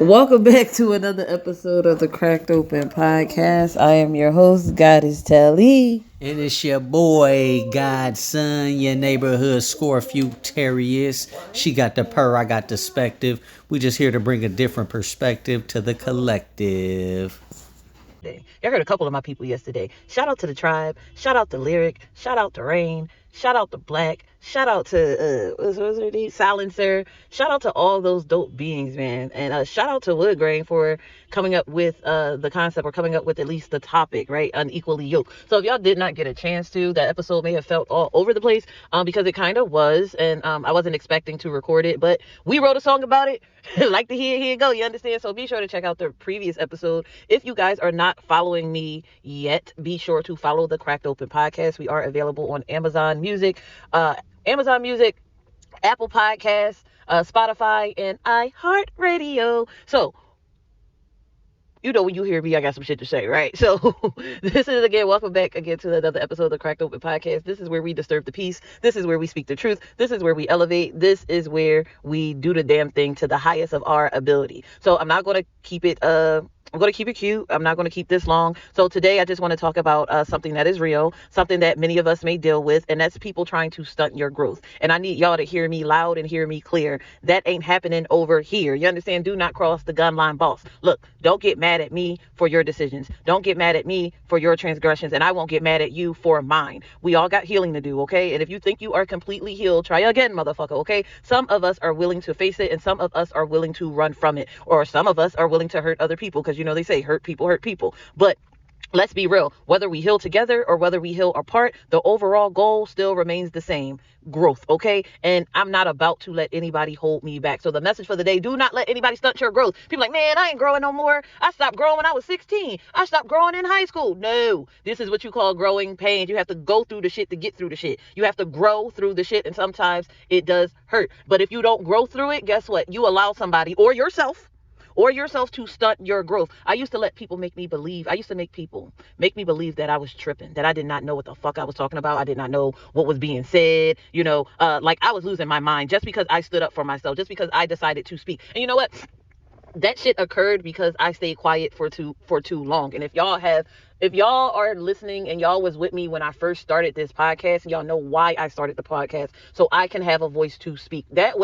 Welcome back to another episode of the Cracked Open Podcast. I am your host, Goddess Telly. And it's your boy, Godson, your neighborhood Scorpio Terriers. She got the purr, I got the perspective. We just here to bring a different perspective to the collective. Y'all heard a couple of my people yesterday. Shout out to the tribe. Shout out to Lyric. Shout out to Rain. Shout out to Black. Shout out to what's her name? Silencer. Shout out to all those dope beings, man. And shout out to Woodgrain for coming up with the concept, or coming up with at least the topic, right? Unequally yoked. So if y'all did not get a chance to, that episode may have felt all over the place, because it kind of was, and I wasn't expecting to record it, but we wrote a song about it. Like to hear, here you go. You understand? So be sure to check out the previous episode. If you guys are not following me yet, be sure to follow the Cracked Open Podcast. We are available on Amazon Music, Apple Podcasts, Spotify, and iHeartRadio. So, you know, when you hear me, I got some shit to say, right? So this is, again, welcome back again to another episode of the Cracked Open Podcast. This is where we disturb the peace. This is where we speak the truth. This is where we elevate. This is where we do the damn thing to the highest of our ability. So I'm not going to keep it I'm going to keep it cute. I'm not going to keep this long. So today I just want to talk about something that is real, something that many of us may deal with, and that's people trying to stunt your growth. And I need y'all to hear me loud and hear me clear. That ain't happening over here. You understand? Do not cross the gun line, boss. Look, don't get mad at me for your decisions. Don't get mad at me for your transgressions, and I won't get mad at you for mine. We all got healing to do, okay? And if you think you are completely healed, try again, motherfucker, okay? Some of us are willing to face it, and some of us are willing to run from it, or some of us are willing to hurt other people, because they say hurt people. But let's be real, whether we heal together or whether we heal apart, the overall goal still remains the same: growth, okay? And I'm not about to let anybody hold me back. So the message for the day: do not let anybody stunt your growth. People like, man, I ain't growing no more. I stopped growing when I was 16. I stopped growing in high school. No, this is what you call growing pains. You have to go through the shit to get through the shit. You have to grow through the shit, and sometimes it does hurt. But if you don't grow through it, guess what? You allow somebody or yourself to stunt your growth. I used to let people make me believe. I used to make people make me believe that I was tripping, that I did not know what the fuck I was talking about. I did not know what was being said. Like I was losing my mind just because I stood up for myself, just because I decided to speak. And you know what? That shit occurred because I stayed quiet for too long. And if y'all are listening and y'all was with me when I first started this podcast, y'all know why I started the podcast, so I can have a voice to speak. That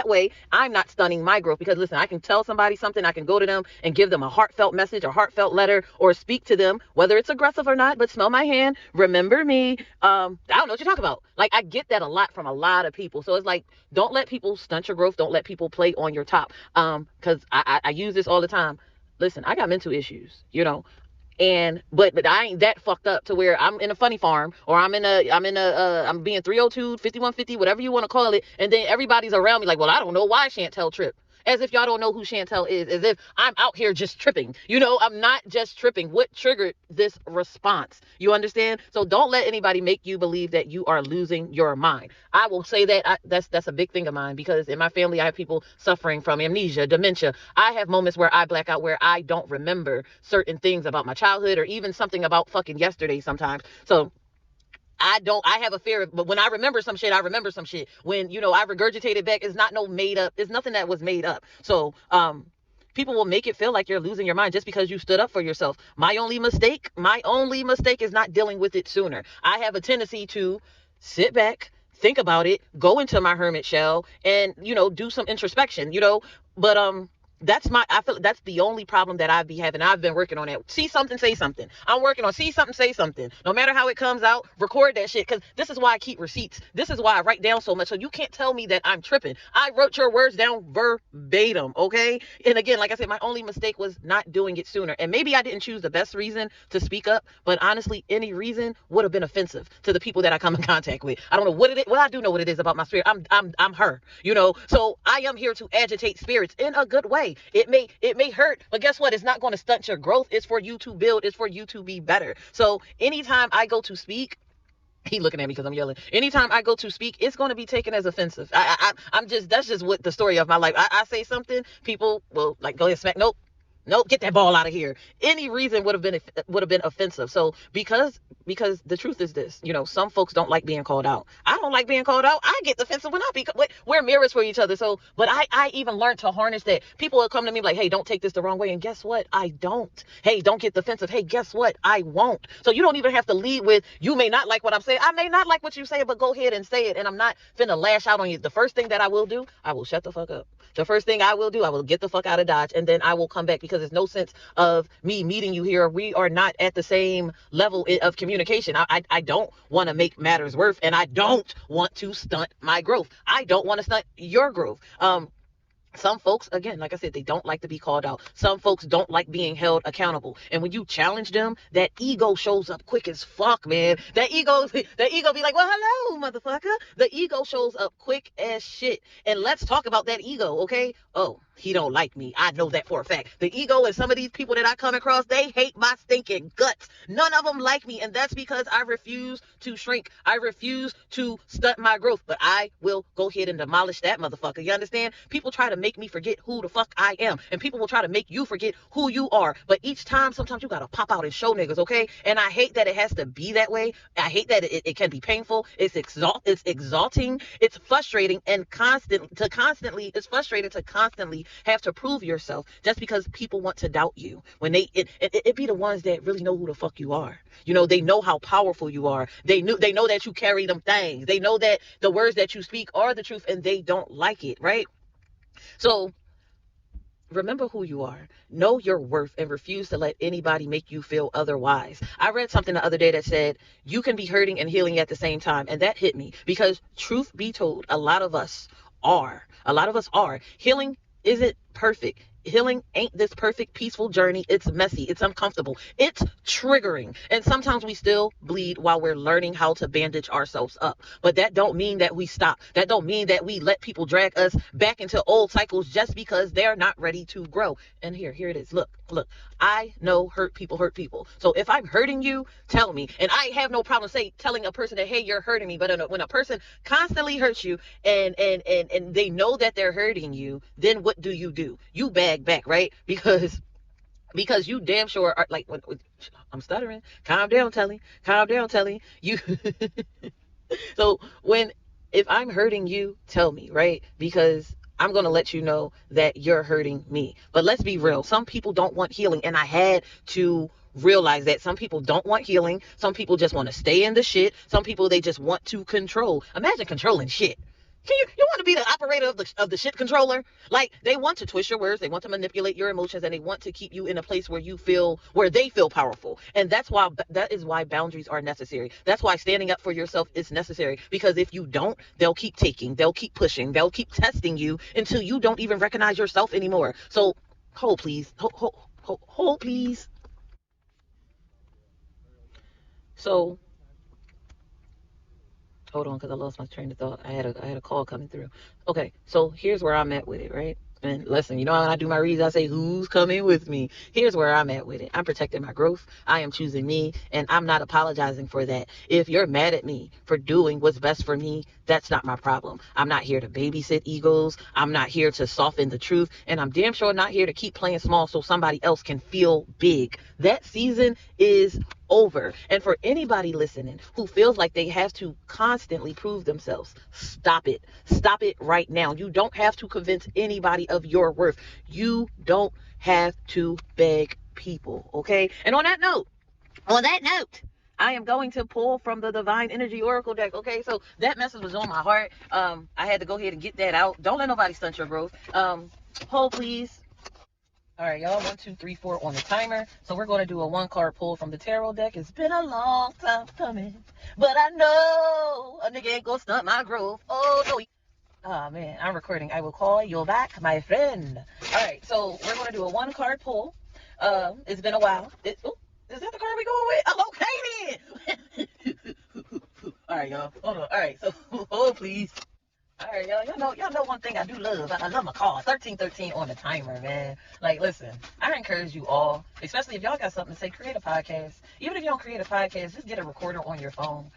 way, I'm not stunning my growth, because listen, I can tell somebody something, I can go to them and give them a heartfelt message, a heartfelt letter, or speak to them, whether it's aggressive or not, but smell my hand, remember me. I don't know what you're talking about. Like, I get that a lot from a lot of people. So it's like, don't let people stunt your growth. Don't let people play on your top. Because I use this all the time. Listen, I got mental issues, but I ain't that fucked up to where I'm in a funny farm, or I'm being 302, 5150, whatever you want to call it. And then everybody's around me like, well, I don't know why Chantel tripped. As if y'all don't know who Chantel is, as if I'm out here just tripping. I'm not just tripping. What triggered this response? You understand? So don't let anybody make you believe that you are losing your mind. I will say that that's a big thing of mine, because in my family, I have people suffering from amnesia, dementia. I have moments where I black out, where I don't remember certain things about my childhood, or even something about fucking yesterday sometimes. So I have a fear of, but when I remember some shit, I remember some shit. When, I regurgitated back, it's not no made up, it's nothing that was made up. So, people will make it feel like you're losing your mind just because you stood up for yourself. My only mistake is not dealing with it sooner. I have a tendency to sit back, think about it, go into my hermit shell, and, do some introspection, but, I feel that's the only problem that I'd be having. I've been working on that. See something, say something. I'm working on see something, say something. No matter how it comes out, record that shit. Because this is why I keep receipts. This is why I write down so much. So you can't tell me that I'm tripping. I wrote your words down verbatim, okay? And again, like I said, my only mistake was not doing it sooner. And maybe I didn't choose the best reason to speak up, but honestly, any reason would have been offensive to the people that I come in contact with. I don't know what it is. Well, I do know what it is about my spirit. I'm her, So I am here to agitate spirits in a good way. It may hurt, but guess what? It's not going to stunt your growth. It's for you to build. It's for you to be better. So anytime I go to speak, he looking at me because I'm yelling. Anytime I go to speak, it's going to be taken as offensive. That's just what the story of my life. I say something, people will like, go ahead, smack. Nope. Nope, get that ball out of here. Any reason would have been offensive. So because the truth is this, some folks don't like being called out. I don't like being called out. I get defensive when I be. We're mirrors for each other. So, but I even learned to harness that. People will come to me like, hey, don't take this the wrong way, and guess what? I don't. Hey, don't get defensive. Hey, guess what? I won't. So you don't even have to lead with, you may not like what I'm saying. I may not like what you say, but go ahead and say it, and I'm not finna lash out on you. The first thing that I will do, I will shut the fuck up. The first thing I will do, I will get the fuck out of Dodge, and then I will come back, because there's no sense of me meeting you here. We are not at the same level of communication. I don't want to make matters worse, and I don't want to stunt my growth. I don't want to stunt your growth. Some folks, again, like I said, they don't like to be called out. Some folks don't like being held accountable. And when you challenge them, that ego shows up quick as fuck, man. That ego be like, well, hello, motherfucker. The ego shows up quick as shit. And let's talk about that ego, okay? Oh, he don't like me. I know that for a fact. The ego and some of these people that I come across, they hate my stinking guts. None of them like me. And that's because I refuse to shrink. I refuse to stunt my growth. But I will go ahead and demolish that motherfucker. You understand? People try to make me forget who the fuck I am. And people will try to make you forget who you are. But each time, sometimes you gotta pop out and show niggas, okay? And I hate that it has to be that way. I hate that it can be painful. It's exalting. It's frustrating, and it's frustrating to constantly have to prove yourself just because people want to doubt you. When it be the ones that really know who the fuck you are. They know how powerful you are. They know that you carry them things. They know that the words that you speak are the truth, and they don't like it, right? So remember who you are, know your worth, and refuse to let anybody make you feel otherwise. I read something the other day that said you can be hurting and healing at the same time. And that hit me, because truth be told, a lot of us are. Healing isn't perfect. Healing ain't this perfect, peaceful journey. It's messy. It's uncomfortable. It's triggering. And sometimes we still bleed while we're learning how to bandage ourselves up. But that don't mean that we stop. That don't mean that we let people drag us back into old cycles just because they're not ready to grow. And here it is. Look. I know hurt people hurt people. So if I'm hurting you, tell me. And I have no problem telling a person that, hey, you're hurting me. But when a person constantly hurts you, and they know that they're hurting you, then what do? You bag back, right? Because you damn sure are like, when I'm stuttering. Calm down, Telly. Calm down, Telly. You. So if I'm hurting you, tell me, right? Because I'm going to let you know that you're hurting me. But let's be real. Some people don't want healing. And I had to realize that some people don't want healing. Some people just want to stay in the shit. Some people, they just want to control. Imagine controlling shit. You want to be the operator of the shit controller? Like, they want to twist your words, they want to manipulate your emotions, and they want to keep you in a place where they feel powerful. And that is why boundaries are necessary. That's why standing up for yourself is necessary. Because if you don't, they'll keep taking, they'll keep pushing, they'll keep testing you until you don't even recognize yourself anymore. So hold, please. Hold, please. So hold on, because I lost my train of thought. I had a call coming through. Okay, so here's where I'm at with it, right? And listen, when I do my reads, I say, who's coming with me? Here's where I'm at with it. I'm protecting my growth. I am choosing me, and I'm not apologizing for that. If you're mad at me for doing what's best for me, that's not my problem. I'm not here to babysit egos. I'm not here to soften the truth. And I'm damn sure not here to keep playing small so somebody else can feel big. That season is over. And for anybody listening who feels like they have to constantly prove themselves, stop it. Stop it right now. You don't have to convince anybody of your worth. You don't have to beg people, okay? And on that note, I am going to pull from the Divine Energy Oracle deck, okay? So that message was on my heart. I had to go ahead and get that out. Don't let nobody stunt your growth. Hold, please. All right, y'all. 1, 2, 3, 4 on the timer. So we're going to do a 1-card pull from the tarot deck. It's been a long time coming, but I know a nigga ain't gonna stunt my growth. Oh, no. Oh, man, I'm recording. I will call you back, my friend. All right, so we're going to do a 1-card pull. It's been a while. Is that the card we going with? Oh, okay, then. All right, y'all. Hold on. All right, so hold, please. All right, y'all know one thing I do love. I love my call. 1313 on the timer, man. Like, listen, I encourage you all, especially if y'all got something to say, create a podcast. Even if you don't create a podcast, just get a recorder on your phone.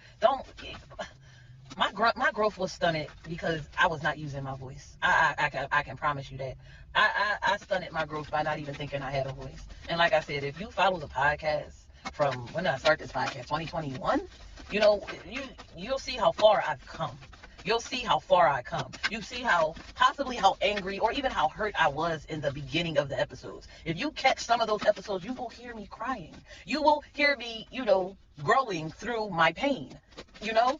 my growth was stunted because I was not using my voice. I can promise you that. I stunted my growth by not even thinking I had a voice. And like I said, if you follow the podcast from when I started this podcast, 2021, you know, you'll see how far I've come. You'll see how far I come. You see how possibly how angry or even how hurt I was in the beginning of the episodes. If you catch some of those episodes, you will hear me crying. You will hear me, growing through my pain. You know,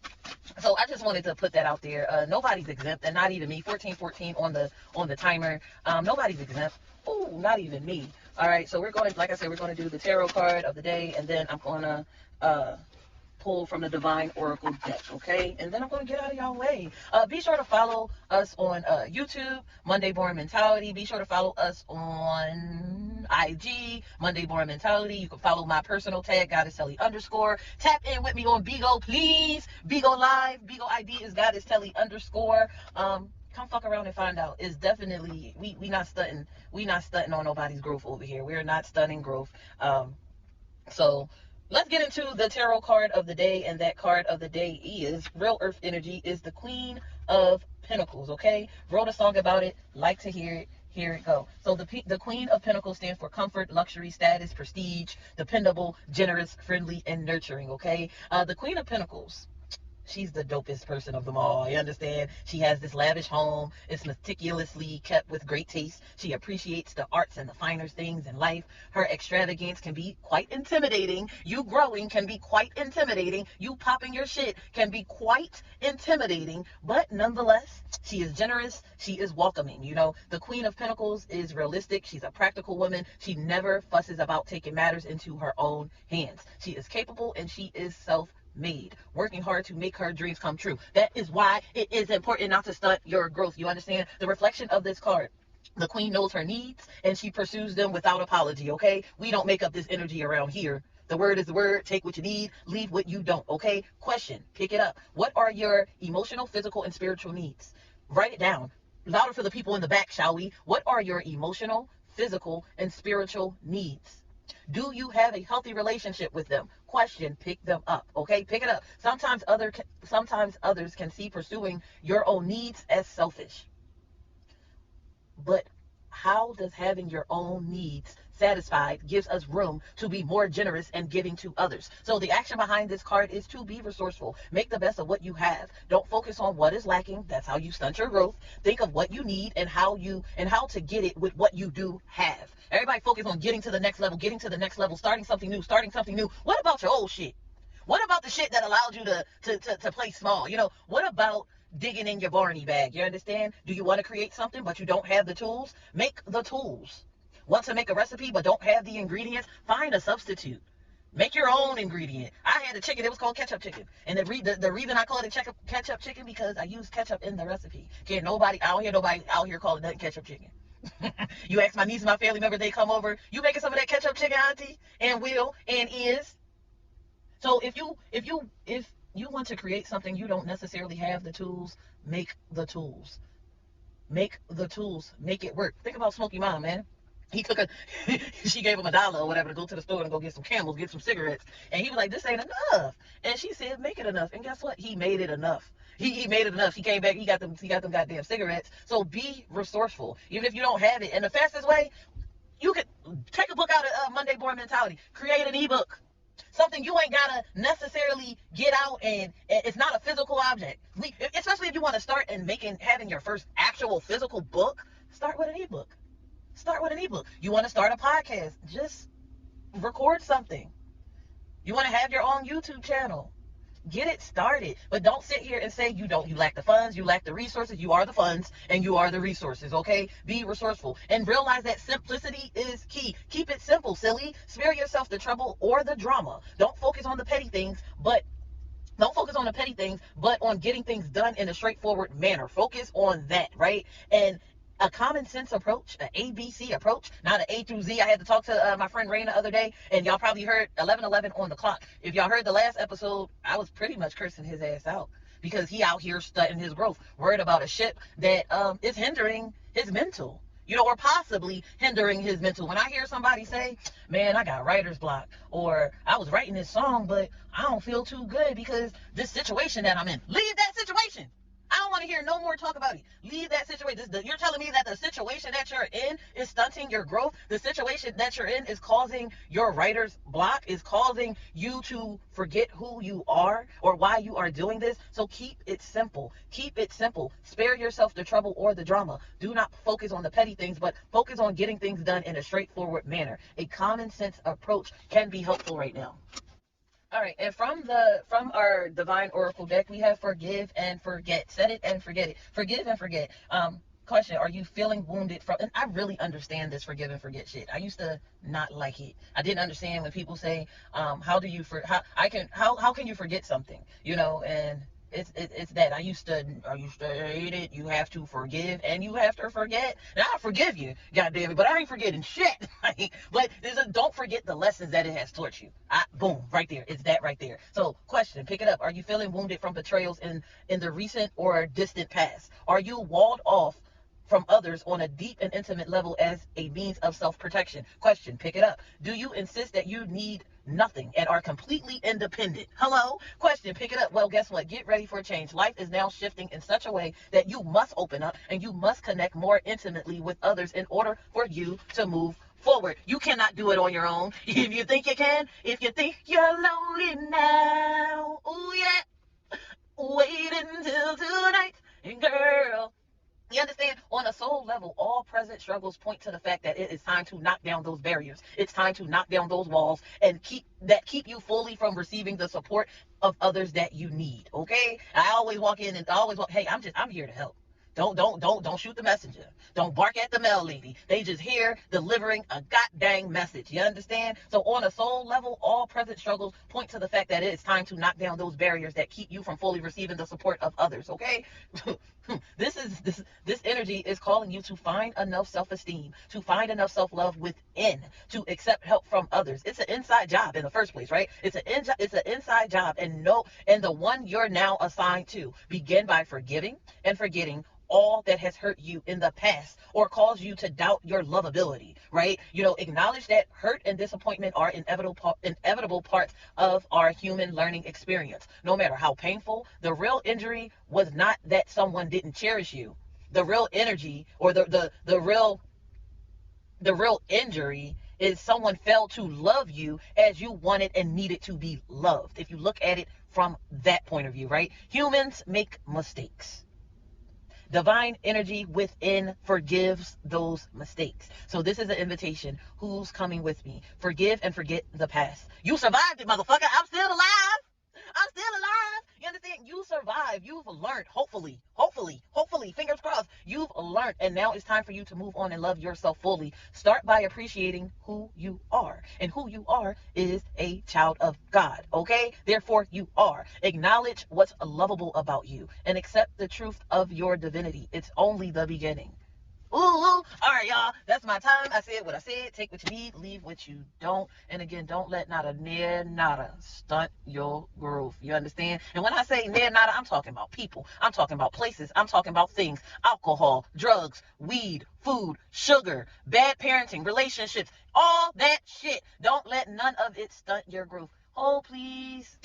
so I just wanted to put that out there. Nobody's exempt, and not even me. 1414 on the timer. Nobody's exempt. Oh, not even me. All right, so we're going to, like I said, we're going to do the tarot card of the day, and then I'm going to pull from the Divine Oracle deck, okay? And then I'm going to get out of y'all way. Be sure to follow us on YouTube, Monday Born Mentality. Be sure to follow us on IG, Monday Born Mentality. You can follow my personal tag, Goddess Telly _. Tap in with me on Bigo, please. Bigo Live. Bigo ID is Goddess Telly _ come fuck around and find out. It's definitely, we not stunting. We not stunting on nobody's growth over here. We're not stunting growth. So let's get into the tarot card of the day, and that card of the day is Real Earth Energy, is the Queen of Pentacles, okay? Wrote a song about it, like to hear it. Here it go. So the Queen of Pentacles stands for comfort, luxury, status, prestige, dependable, generous, friendly, and nurturing, okay? The Queen of Pentacles, she's the dopest person of them all. You understand? She has this lavish home. It's meticulously kept with great taste. She appreciates the arts and the finer things in life. Her extravagance can be quite intimidating. You growing can be quite intimidating. You popping your shit can be quite intimidating. But nonetheless, she is generous. She is welcoming. The Queen of Pentacles is realistic. She's a practical woman. She never fusses about taking matters into her own hands. She is capable and she is self-made, working hard to make her dreams come true. That is why it is important not to stunt your growth. You understand? The reflection of this card, the Queen knows her needs and she pursues them without apology, okay? We don't make up this energy around here. The word is the word. Take what you need, leave what you don't, okay? Question, pick it up. What are your emotional, physical, and spiritual needs? Write it down. Louder for the people in the back, shall we? What are your emotional, physical, and spiritual needs? Do you have a healthy relationship with them? Question, pick them up, okay? Pick it up. Sometimes others can see pursuing your own needs as selfish. But how does having your own needs satisfied gives us room to be more generous and giving to others? So the action behind this card is to be resourceful. Make the best of what you have. Don't focus on what is lacking. That's how you stunt your growth. Think of what you need and how to get it with what you do have. Everybody focus on getting to the next level, starting something new. What about your old shit? What about the shit that allowed you to play small? What about digging in your Barney bag? You understand? Do you want to create something but you don't have the tools? Make the tools. Want to make a recipe but don't have the ingredients? Find a substitute. Make your own ingredient. I had a chicken. It was called ketchup chicken. And the reason I called it ketchup chicken because I used ketchup in the recipe. I don't hear nobody out here calling that ketchup chicken. You ask my niece and my family members, they come over. You making some of that ketchup chicken, auntie? And will and is. So if you want to create something, you don't necessarily have the tools. Make the tools. Make the tools. Make it work. Think about Smokey Mom, man. She gave him $1 or whatever to go to the store and go get some Camels, get some cigarettes. And he was like, this ain't enough. And she said, make it enough. And guess what? He made it enough. He made it enough. He came back. He got them goddamn cigarettes. So be resourceful. Even if you don't have it. And the fastest way, you could take a book out of Monday Born Mentality. Create an ebook. Something you ain't gotta necessarily get out, and it's not a physical object. Especially if you want to start and having your first actual physical book, start with an ebook. You want to start a podcast, just record something. You want to have your own YouTube channel, get it started. But don't sit here and say you lack the funds, you lack the resources. You are the funds and you are the resources, okay? Be resourceful and realize that simplicity is key. Keep it simple, silly. Spare yourself the trouble or the drama. Don't focus on the petty things, but on getting things done in a straightforward manner. Focus on that, right? And a common sense approach, an ABC approach, not an A through Z. I had to talk to my friend Raina the other day, and y'all probably heard 11:11 on the clock. If y'all heard the last episode, I was pretty much cursing his ass out because he out here stunting his growth, worried about a ship that is hindering his mental. Or possibly hindering his mental. When I hear somebody say, man, I got writer's block, or I was writing this song, but I don't feel too good because this situation that I'm in. Leave that situation I don't want to hear no more talk about it. Leave that situation. You're telling me that the situation that you're in is stunting your growth. The situation that you're in is causing your writer's block, is causing you to forget who you are or why you are doing this. So keep it simple. Keep it simple. Spare yourself the trouble or the drama. Do not focus on the petty things, but focus on getting things done in a straightforward manner. A common sense approach can be helpful right now. All right, and from our divine oracle deck, we have forgive and forget. Set it and forget it. Forgive and forget. Question: are you feeling wounded from? And I really understand this forgive and forget shit. I used to not like it. I didn't understand when people say, how do you how can you forget something? And it's that I used to hate it. You have to forgive and you have to forget. Now I forgive you, goddamn it, but I ain't forgetting shit. But don't forget the lessons that it has taught you. Boom, right there. It's that right there. So, question, pick it up. Are you feeling wounded from betrayals in the recent or distant past? Are you walled off from others on a deep and intimate level as a means of self-protection? Question, pick it up. Do you insist that you need nothing and are completely independent? Hello? Question, pick it up. Well, guess what? Get ready for a change. Life is now shifting in such a way that you must open up and you must connect more intimately with others in order for you to move forward. You cannot do it on your own. If you think you can, if you think you're lonely now, oh yeah, wait until tonight, and girl, you understand? On a soul level, all present struggles point to the fact that it is time to knock down those barriers. It's time to knock down those walls and keep you fully from receiving the support of others that you need. Okay? I always walk in and hey, I'm here to help. Don't shoot the messenger. Don't bark at the mail lady. They just here delivering a goddamn message. You understand? So on a soul level, all present struggles point to the fact that it is time to knock down those barriers that keep you from fully receiving the support of others. Okay? This energy is calling you to find enough self-esteem, to find enough self-love within, to accept help from others. It's an inside job in the first place, right? It's an inside job, and the one you're now assigned to. Begin by forgiving and forgetting all that has hurt you in the past or caused you to doubt your lovability, right? Acknowledge that hurt and disappointment are inevitable parts of our human learning experience. No matter how painful, the real injury was not that someone didn't cherish you. The real energy or the real injury is someone failed to love you as you wanted and needed to be loved. If you look at it from that point of view, right? Humans make mistakes. Divine energy within forgives those mistakes. So this is an invitation. Who's coming with me? Forgive and forget the past. You survived it, motherfucker. I'm still alive. I'm still alive. You understand? You survived. You've learned. Hopefully, fingers crossed. You've learned. And now it's time for you to move on and love yourself fully. Start by appreciating who you are. And who you are is a child of God. Okay? Therefore, you are. Acknowledge what's lovable about you and accept the truth of your divinity. It's only the beginning. Ooh, all right, y'all. That's my time. I said what I said. Take what you need, leave what you don't. And again, don't let nada stunt your growth. You understand? And when I say nada, I'm talking about people. I'm talking about places. I'm talking about things. Alcohol, drugs, weed, food, sugar, bad parenting, relationships, all that shit. Don't let none of it stunt your growth. Oh, please.